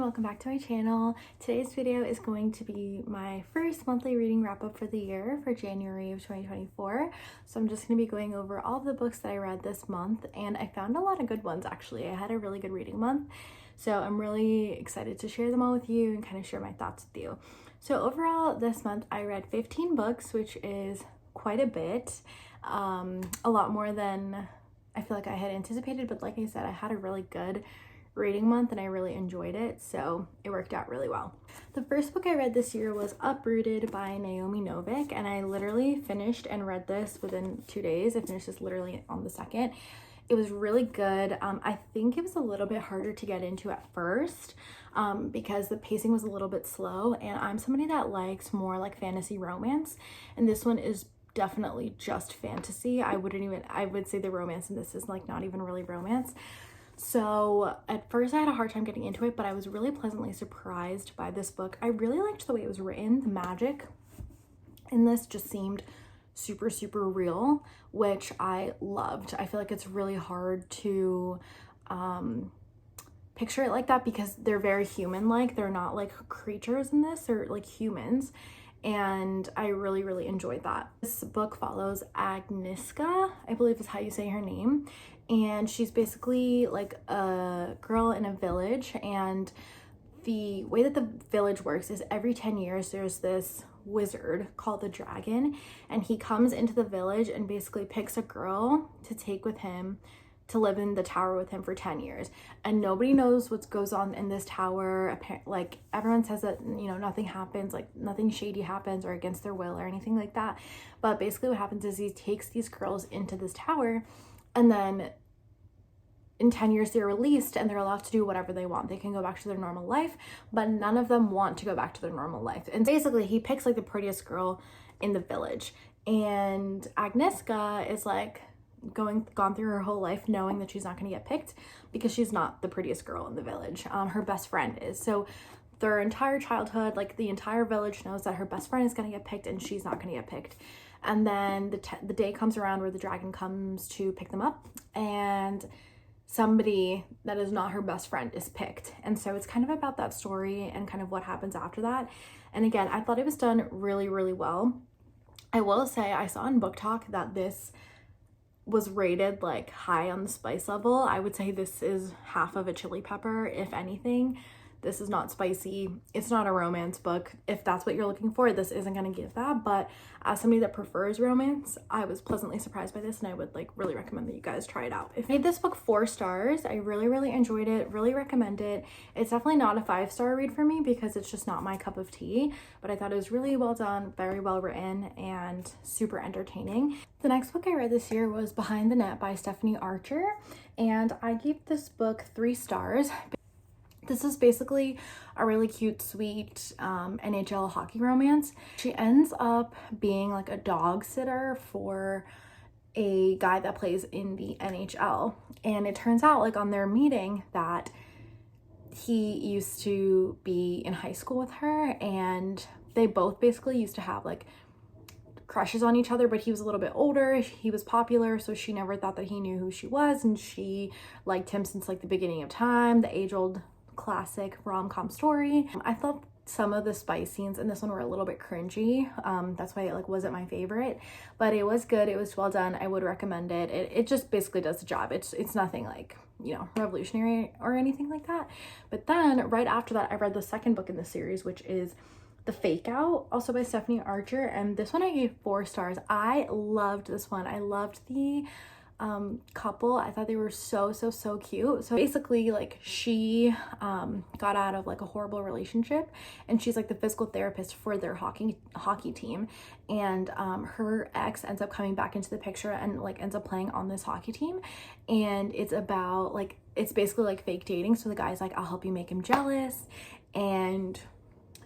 welcome back to my channel. Today's video is going to be my first monthly reading wrap up for the year for January of 2024. So I'm just going to be going over all of the books that I read this month, and I found a lot of good ones actually. I had a really good reading month, so I'm really excited to share them all with you and kind of share my thoughts with you. So overall this month I read 15 books, which is quite a bit, a lot more than I feel like I had anticipated, but like I said, I had a really good reading month and I really enjoyed it, so it worked out really well. The first book I read this year was Uprooted by Naomi Novik, and I literally finished and read this within 2 days. I finished this literally on the 2nd. It was really good. I think it was a little bit harder to get into at first because the pacing was a little bit slow, and I'm somebody that likes more like fantasy romance, and this one is definitely just fantasy. I would say the romance in this is like not even really romance. So at first I had a hard time getting into it, but I was really pleasantly surprised by this book. I really liked the way it was written. The magic in this just seemed super, super real, which I loved. I feel like it's really hard to picture it like that because they're very human-like. They're not like creatures in this, they're like humans. And I really, really enjoyed that. This book follows Agnieszka, I believe is how you say her name. And she's basically like a girl in a village, and the way that the village works is every 10 years there's this wizard called the dragon, and he comes into the village and basically picks a girl to take with him to live in the tower with him for 10 years. And nobody knows what goes on in this tower. Like everyone says that, you know, nothing happens, like nothing shady happens or against their will or anything like that. But basically what happens is he takes these girls into this tower, and then in 10 years they're released and they're allowed to do whatever they want. They can go back to their normal life, but none of them want to go back to their normal life. And basically he picks like the prettiest girl in the village, and Agnieszka is like gone through her whole life knowing that she's not going to get picked because she's not the prettiest girl in the village. Her best friend is. So their entire childhood, like the entire village knows that her best friend is going to get picked and she's not going to get picked. And then the day comes around where the dragon comes to pick them up, and somebody that is not her best friend is picked. And so it's kind of about that story and kind of what happens after that. And again, I thought it was done really, really well. I will say I saw in Book Talk that this was rated like high on the spice level. I would say this is half of a chili pepper, if anything. This is not spicy. It's not a romance book. If that's what you're looking for, this isn't going to give that. But as somebody that prefers romance, I was pleasantly surprised by this, and I would like really recommend that you guys try it out. I gave this book 4 stars. I really, really enjoyed it. Really recommend it. It's definitely not a 5-star read for me because it's just not my cup of tea, but I thought it was really well done, very well written, and super entertaining. The next book I read this year was Behind the Net by Stephanie Archer, and I gave this book 3 stars. This is basically a really cute, sweet NHL hockey romance. She ends up being like a dog sitter for a guy that plays in the NHL. And it turns out like on their meeting that he used to be in high school with her, and they both basically used to have like crushes on each other, but he was a little bit older, he was popular, so she never thought that he knew who she was, and she liked him since like the beginning of time, the age-old classic rom-com story. I thought some of the spice scenes in this one were a little bit cringy. That's why it like wasn't my favorite, but it was good. It was well done. I would recommend it. It just basically does the job. It's nothing like, you know, revolutionary or anything like that. But then right after that, I read the second book in the series, which is The Fake Out, also by Stephanie Archer, and this one I gave 4 stars. I loved this one. I loved the couple. I thought they were so cute. So basically like she got out of like a horrible relationship, and she's like the physical therapist for their hockey team, and her ex ends up coming back into the picture and like ends up playing on this hockey team. And it's about like, it's basically like fake dating. So the guy's like, I'll help you make him jealous, and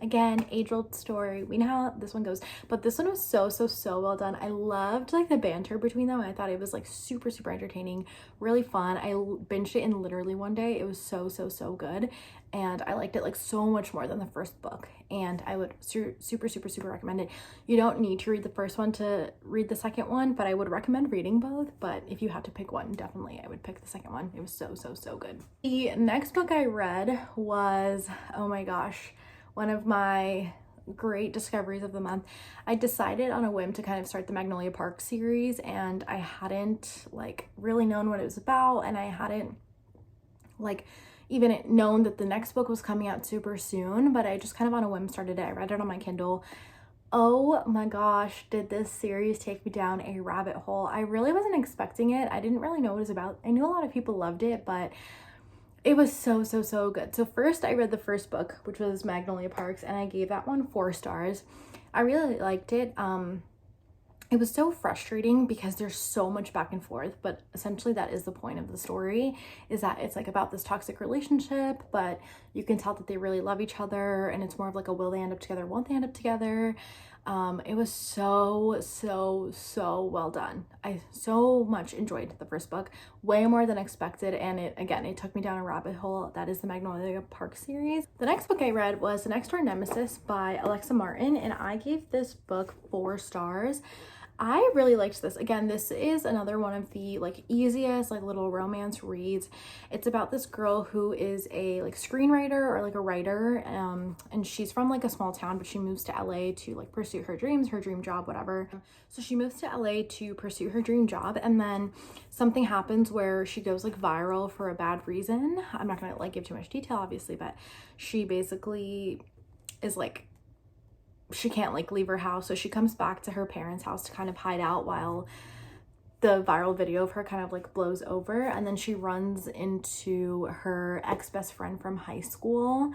Again, age-old story. We know how this one goes, but this one was so well done. I loved like the banter between them. I thought it was like super entertaining, really fun. I binged it in literally one day. It was so good, and I liked it like so much more than the first book, and I would super recommend it. You don't need to read the first one to read the second one, but I would recommend reading both. But if you had to pick one, definitely I would pick the second one. It was so good. The next book I read was, oh my gosh, one of my great discoveries of the month. I decided on a whim to kind of start the Magnolia Park series, and I hadn't like really known what it was about, and I hadn't like even known that the next book was coming out super soon, but I just kind of on a whim started it. I read it on my Kindle. Oh my gosh, did this series take me down a rabbit hole. I really wasn't expecting it. I didn't really know what it was about. I knew a lot of people loved it, but it was so good. So first I read the first book, which was Magnolia Parks, and I gave that one 4 stars. I really liked it. It was so frustrating because there's so much back and forth, but essentially that is the point of the story, is that it's like about this toxic relationship, but you can tell that they really love each other, and it's more of like a will they end up together, won't they end up together. It was so well done. I so much enjoyed the first book, way more than expected, and it took me down a rabbit hole. That is the Magnolia Park series. The next book I read was The Next Door Nemesis by Alexa Martin, and I gave this book 4 stars. I really liked this. Again, this is another one of the like easiest like little romance reads. It's about this girl who is a like screenwriter or like a writer, and she's from like a small town, but she moves to LA to like pursue her dreams, her dream job, whatever. So she moves to LA to pursue her dream job, and then something happens where she goes like viral for a bad reason. I'm not gonna like give too much detail, obviously, but she basically is like, she can't like leave her house, so she comes back to her parents' house to kind of hide out while the viral video of her kind of like blows over, and then she runs into her ex-best friend from high school,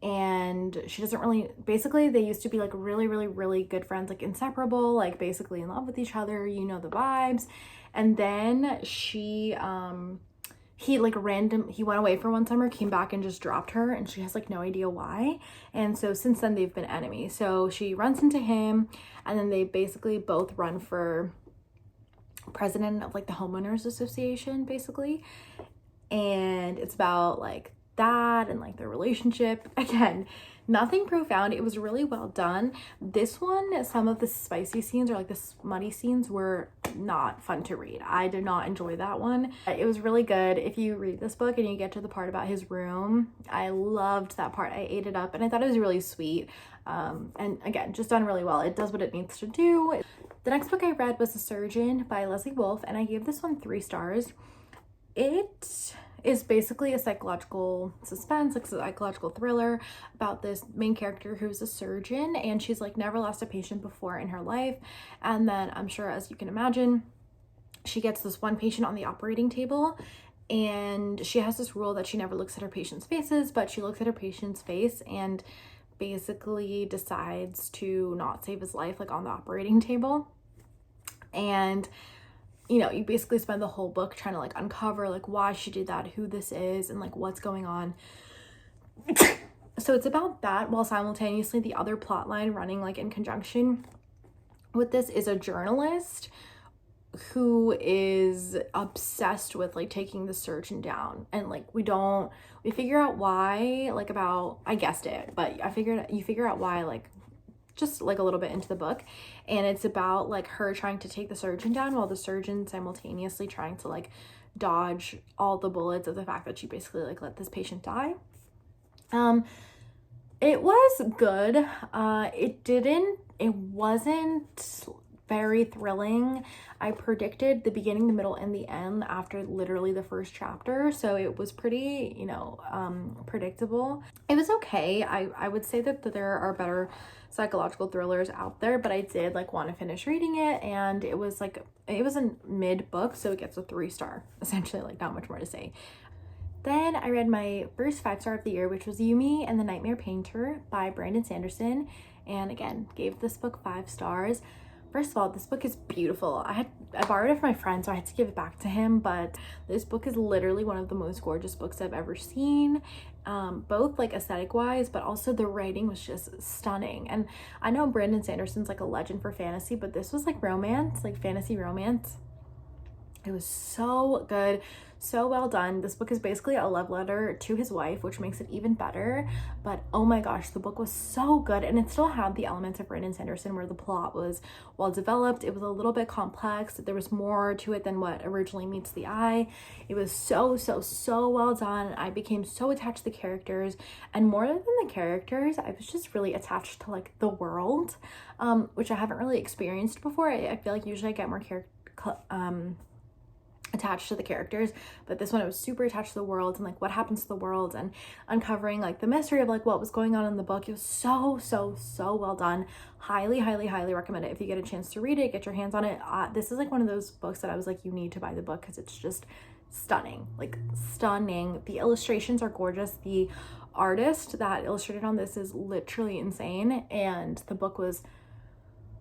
and she doesn't really, basically they used to be like really good friends, like inseparable, like basically in love with each other, you know the vibes. And then he went away for one summer, came back and just dropped her, and she has like no idea why. And so since then they've been enemies. So she runs into him, and then they basically both run for president of like the homeowners association basically. And it's about like that and like their relationship. Again, nothing profound. It was really well done. This one, some of the spicy scenes or like the smutty scenes were not fun to read. I did not enjoy that one. It was really good. If you read this book and you get to the part about his room, I loved that part. I ate it up, and I thought it was really sweet. And again, just done really well. It does what it needs to do. The next book I read was The Surgeon by Leslie Wolfe, and I gave this one 3 stars. It is basically a psychological suspense, like psychological thriller about this main character who's a surgeon, and she's like never lost a patient before in her life. And then I'm sure, as you can imagine, she gets this one patient on the operating table, and she has this rule that she never looks at her patients' faces, but she looks at her patient's face and basically decides to not save his life like on the operating table. And you know, you basically spend the whole book trying to like uncover like why she did that, who this is, and like what's going on. So it's about that, while simultaneously the other plot line running like in conjunction with this is a journalist who is obsessed with like taking the surgeon down, and like we figure out why, like about, I guessed it, but you figure out why like just like a little bit into the book. And it's about like her trying to take the surgeon down while the surgeon simultaneously trying to like dodge all the bullets of the fact that she basically like let this patient die. It was good. It wasn't very thrilling. I predicted the beginning, the middle, and the end after literally the first chapter, so it was pretty, predictable. It was okay. I would say that there are better psychological thrillers out there, but I did like want to finish reading it, and it was a mid book, so it gets a 3-star, essentially, like not much more to say. Then I read my first 5-star of the year, which was Yumi and the Nightmare Painter by Brandon Sanderson, and again gave this book 5 stars. First of all, this book is beautiful. I borrowed it from my friend, so I had to give it back to him, but this book is literally one of the most gorgeous books I've ever seen. both like aesthetic wise, but also the writing was just stunning. And I know Brandon Sanderson's like a legend for fantasy, but this was like romance, like fantasy romance. It was so good, so well done. This book is basically a love letter to his wife, which makes it even better. But oh my gosh, the book was so good, and it still had the elements of Brandon Sanderson where the plot was well developed. It was a little bit complex. There was more to it than what originally meets the eye. It was so well done. I became so attached to the characters, and more than the characters, I was just really attached to like the world, which I haven't really experienced before. I feel like usually I get more attached to the characters, but this one I was super attached to the world and like what happens to the world and uncovering like the mystery of like what was going on in the book. It was so well done. Highly recommend it. If you get a chance to read it, get your hands on it. This is like one of those books that I was like, you need to buy the book because it's just stunning, like stunning. The illustrations are gorgeous. The artist that illustrated on this is literally insane, and the book was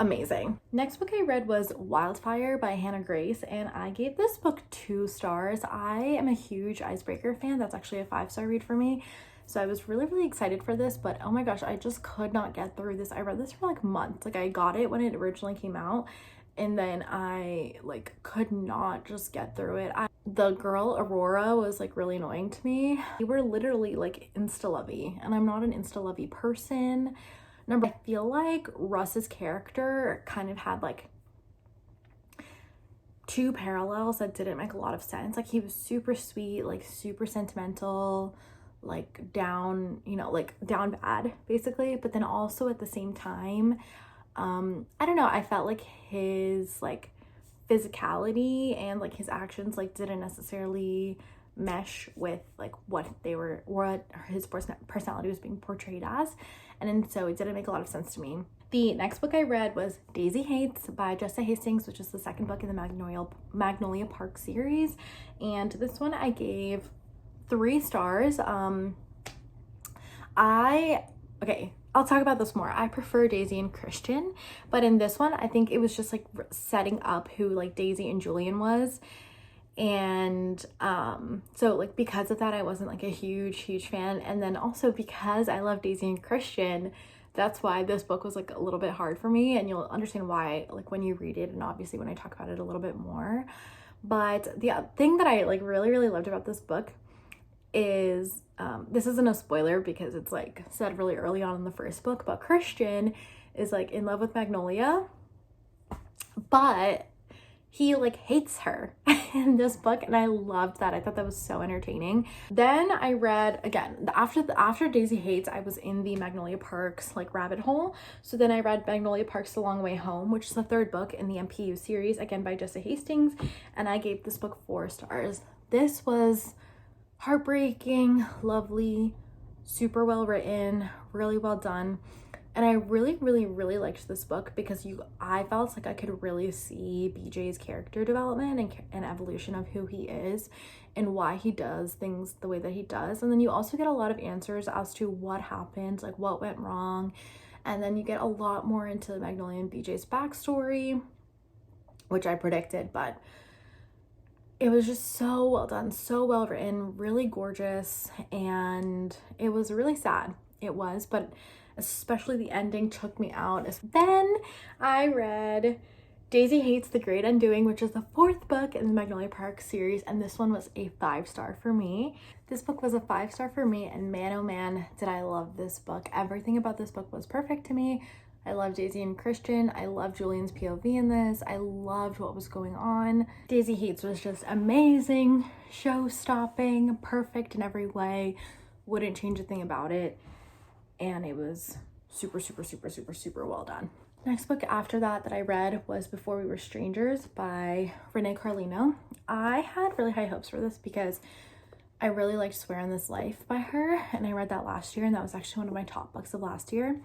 amazing. Next book I read was Wildfire by Hannah Grace, and I gave this book 2 stars. I am a huge Icebreaker fan. That's actually a 5-star read for me. So I was really excited for this, but oh my gosh, I just could not get through this. I read this for like months. Like I got it when it originally came out, and then I like could not just get through it. The girl Aurora was like really annoying to me. We were literally like insta-lovey, and I'm not an insta-lovey person. I feel like Russ's character kind of had like 2 parallels that didn't make a lot of sense. Like he was super sweet, like super sentimental, like down, you know, like down bad basically. But then also at the same time, I don't know, I felt like his like physicality and like his actions like didn't necessarily mesh with like what his personality was being portrayed as, and so it didn't make a lot of sense to me. The next book I read was Daisy Hates by Jessa Hastings, which is the second book in the Magnolia Park series, and this one I gave 3 stars. I'll talk about this more. I prefer Daisy and Christian, but in this one I think it was just like setting up who like Daisy and Julian was. And so like because of that I wasn't like a huge fan, and then also because I love Daisy and Christian, that's why this book was like a little bit hard for me, and you'll understand why like when you read it and obviously when I talk about it a little bit more. But the thing that I like really loved about this book is this isn't a spoiler because it's like said really early on in the first book, but Christian is like in love with Magnolia, but he like hates her in this book, and I loved that. I thought that was so entertaining. Then I read again after Daisy Hates, I was in the Magnolia Parks like rabbit hole. So then I read Magnolia Parks The Long Way Home, which is the 3rd book in the MPU series, again by Jessa Hastings, and I gave this book 4 stars. This was heartbreaking, lovely, super well written, really well done. And I really liked this book because I felt like I could really see BJ's character development and evolution of who he is and why he does things the way that he does. And then you also get a lot of answers as to what happened, like what went wrong. And then you get a lot more into Magnolia and BJ's backstory, which I predicted, but it was just so well done, so well written, really gorgeous, and it was really sad. It was, but especially the ending took me out. Then I read Daisy Hates The Great Undoing, which is the 4th book in the Magnolia Park series, and this one was a 5-star for me. This book was a 5-star for me, and man oh man did I love this book. Everything about this book was perfect to me. I love Daisy and Christian. I love Julian's POV in this. I loved what was going on. Daisy Hates was just amazing, show-stopping, perfect in every way. Wouldn't change a thing about it. And it was super well done. Next book after that I read was Before We Were Strangers by Renee Carlino. I had really high hopes for this because I really liked Swear on This Life by her, and I read that last year, and that was actually one of my top books of last year.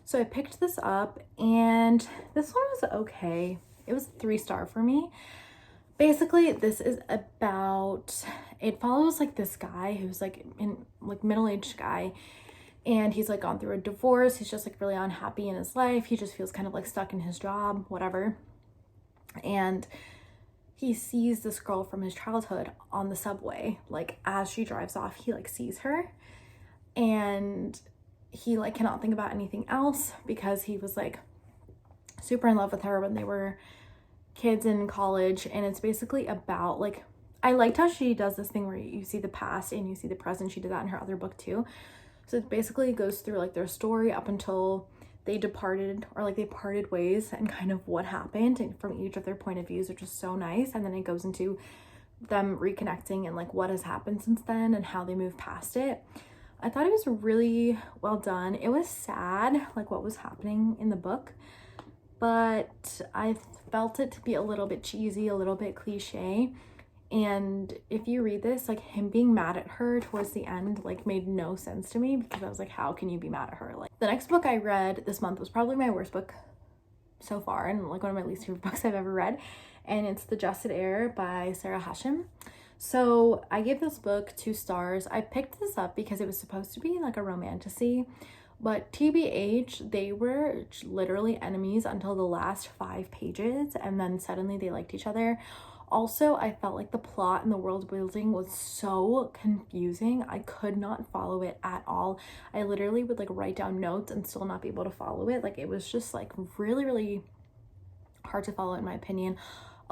So I picked this up, and this one was okay. It was a 3-star for me. Basically, this is about, it follows like this guy who's like middle-aged guy, and he's like gone through a divorce. He's just like really unhappy in his life. He just feels kind of like stuck in his job, whatever. And he sees this girl from his childhood on the subway. Like as she drives off, he like sees her, and he like cannot think about anything else because he was like super in love with her when they were kids in college. And it's basically about like, I liked how she does this thing where you see the past and you see the present. She did that in her other book too. So it basically goes through like their story up until they departed, or like they parted ways, and kind of what happened and from each of their point of views, which is so nice. And then it goes into them reconnecting and like what has happened since then and how they move past it. I thought it was really well done. It was sad, like what was happening in the book, but I felt it to be a little bit cheesy, a little bit cliche. And if you read this, like him being mad at her towards the end, like made no sense to me, because I was like, how can you be mad at her? Like the next book I read this month was probably my worst book so far, and like one of my least favorite books I've ever read. And it's The Adjusted Heir by Sarah Hashem. So I gave this book 2 stars. I picked this up because it was supposed to be like a romantasy, but TBH, they were literally enemies until the last 5 pages, and then suddenly they liked each other. Also, I felt like the plot and the world building was so confusing. I could not follow it at all. I literally would like write down notes and still not be able to follow it. Like it was just like really, really hard to follow in my opinion.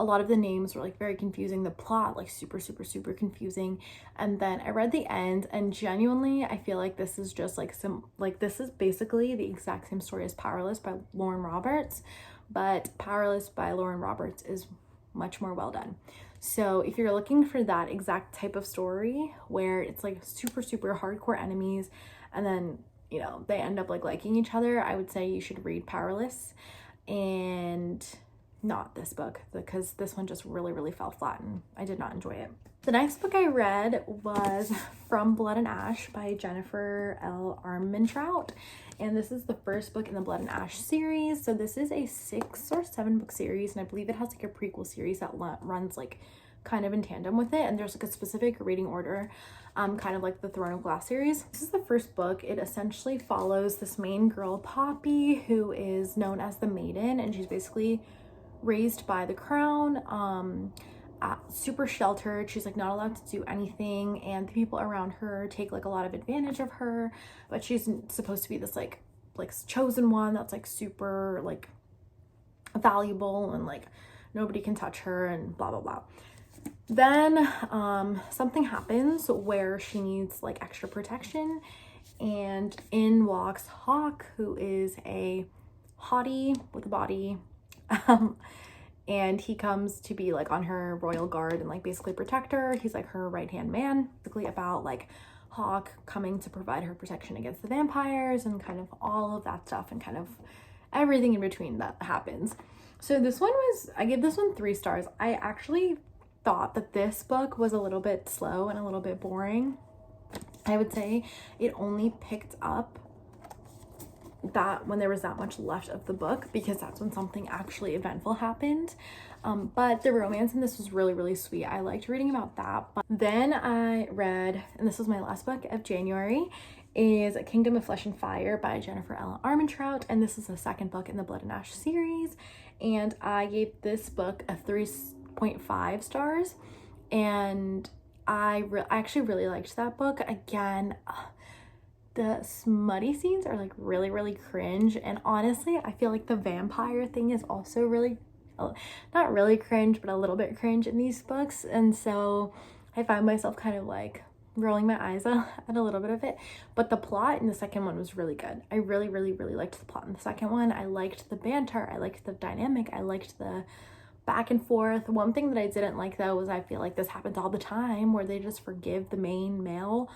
A lot of the names were like very confusing. The plot like super, super, super confusing. And then I read the end, and genuinely I feel like this is just like this is basically the exact same story as Powerless by Lauren Roberts, but Powerless by Lauren Roberts is much more well done. So if you're looking for that exact type of story where it's like super, super hardcore enemies and then, you know, they end up like liking each other, I would say you should read Powerless and not this book, because this one just really, really fell flat and I did not enjoy it. The next book I read was From Blood and Ash by Jennifer L. Armentrout. And this is the first book in the Blood and Ash series. So this is a 6 or 7 book series, and I believe it has like a prequel series that runs like kind of in tandem with it. And there's like a specific reading order, kind of like the Throne of Glass series. This is the first book. It essentially follows this main girl, Poppy, who is known as the Maiden, and she's basically raised by the crown, super sheltered. She's like not allowed to do anything, and the people around her take like a lot of advantage of her, but she's supposed to be this like chosen one that's like super like valuable, and like nobody can touch her and blah blah blah. Then something happens where she needs like extra protection, and in walks Hawk, who is a hottie with a body. And he comes to be like on her royal guard and like basically protect her. He's like her right-hand man, basically about like Hawk coming to provide her protection against the vampires and kind of all of that stuff and kind of everything in between that happens. So this one was, I gave this one 3 stars. I actually thought that this book was a little bit slow and a little bit boring. I would say it only picked up that when there was that much left of the book, because that's when something actually eventful happened. But the romance in this was really, really sweet. I liked reading about that. But then I read, and this was my last book of January, is Kingdom of Flesh and Fire by Jennifer L. Armentrout, and this is the 2nd book in the Blood and Ash series, and I gave this book a 3.5 stars, and I actually really liked that book. Again, the smutty scenes are like really, really cringe. And honestly, I feel like the vampire thing is also really, not really cringe, but a little bit cringe in these books. And so I find myself kind of like rolling my eyes at a little bit of it. But the plot in the second one was really good. I really, really, really liked the plot in the second one. I liked the banter. I liked the dynamic. I liked the back and forth. One thing that I didn't like though was I feel like this happens all the time where they just forgive the main male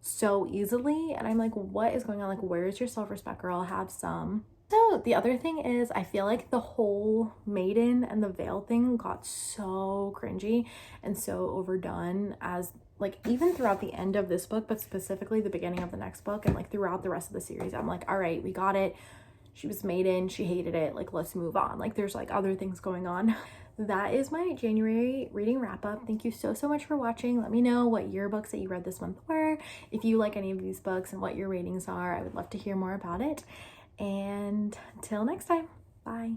so easily, and I'm like, what is going on? Like, where's your self-respect, girl? Have some. So the other thing is, I feel like the whole maiden and the veil thing got so cringy and so overdone, as like even throughout the end of this book, but specifically the beginning of the next book and like throughout the rest of the series. I'm like, all right, we got it. She was maiden, she hated it, like let's move on. Like there's like other things going on. That is my January reading wrap up. Thank you so much for watching. Let me know what your books that you read this month were, if you like any of these books, and what your ratings are. I would love to hear more about it. And till next time, bye.